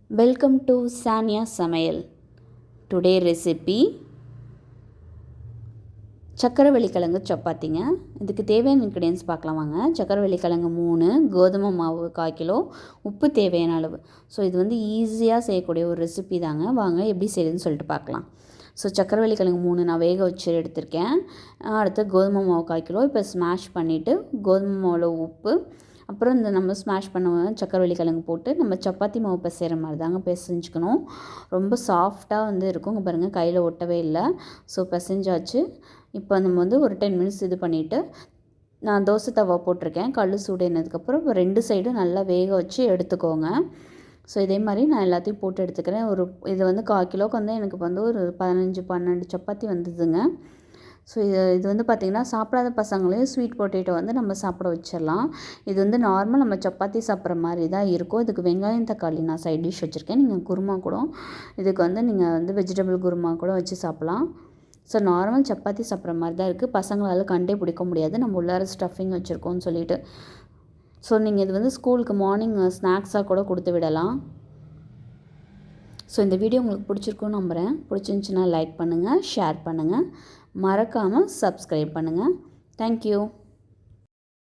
Welcome to Sania சமையல். Today recipe சக்கரவள்ளி கிழங்கு சப்பாத்திங்க. இதுக்கு தேவையான இன்க்ரீடியன்ஸ் பார்க்கலாம் வாங்க. சக்கரவள்ளி கிழங்கு 3, கோதுமை மாவு 1/4 கிலோ, உப்பு தேவையான அளவு. ஸோ இது வந்து ஈஸியாக செய்யக்கூடிய ஒரு ரெசிபி தாங்க. வாங்க எப்படி செய்யுதுன்னு சொல்லிட்டு பார்க்கலாம். ஸோ சக்கரவள்ளி கிழங்கு 3 நான் வேக வச்சு எடுத்திருக்கேன். அடுத்து கோதுமை மாவு 1/4 கிலோ. இப்போ ஸ்மாஷ் பண்ணிவிட்டு கோதுமை மாவில் உப்பு, அப்புறம் இந்த நம்ம ஸ்மாஷ் பண்ண சக்கரவள்ளி கிழங்கு போட்டு நம்ம சப்பாத்தி மாவு பிசைகிற மாதிரி தாங்க பிசைஞ்சுக்கணும். ரொம்ப சாஃப்டாக வந்து இருக்கும். இங்கே பாருங்கள், கையில் ஒட்டவே இல்லை. ஸோ பிசைஞ்சாச்சு. இப்போ நம்ம வந்து ஒரு 10 மினிட்ஸ் இது பண்ணிவிட்டு நான் தோசை தவா போட்டிருக்கேன். கல் சூடேனதுக்கப்புறம் 2 சைடும் நல்லா வேக வச்சு எடுத்துக்கோங்க. ஸோ இதே மாதிரி நான் எல்லாத்தையும் போட்டு எடுத்துக்கிறேன். இது வந்து 1/4 கிலோவுக்கு வந்து எனக்கு வந்து ஒரு 15-12 சப்பாத்தி வந்ததுங்க. ஸோ இது வந்து பார்த்திங்கன்னா சாப்பிடாத பசங்களையும் ஸ்வீட் பொட்டேட்டோ வந்து நம்ம சாப்பிட வச்சிடலாம். இது வந்து நார்மல் நம்ம சப்பாத்தி சாப்பிட்ற மாதிரி தான் இருக்கும். இதுக்கு வெங்காயம் தக்காளி நான் சைட் டிஷ் வச்சுருக்கேன். நீங்கள் குருமா கூட இதுக்கு வந்து நீங்கள் வந்து வெஜிடபிள் குருமா கூட வச்சு சாப்பிட்லாம். ஸோ நார்மல் சப்பாத்தி சாப்பிட்ற மாதிரி தான் இருக்குது. பசங்களால் கண்டே பிடிக்க முடியாது நம்ம உள்ளார ஸ்டஃபிங் வச்சுருக்கோம்னு சொல்லிட்டு. ஸோ நீங்கள் இது வந்து ஸ்கூலுக்கு மார்னிங் ஸ்நாக்ஸாக கூட கொடுத்து விடலாம். ஸோ இந்த வீடியோ உங்களுக்கு பிடிச்சிருக்குன்னு நம்புகிறேன். பிடிச்சிருந்துச்சின்னா லைக் பண்ணுங்கள், ஷேர் பண்ணுங்கள், மறக்காமல் சப்ஸ்கிரைப் பண்ணுங்கள். தேங்க்யூ.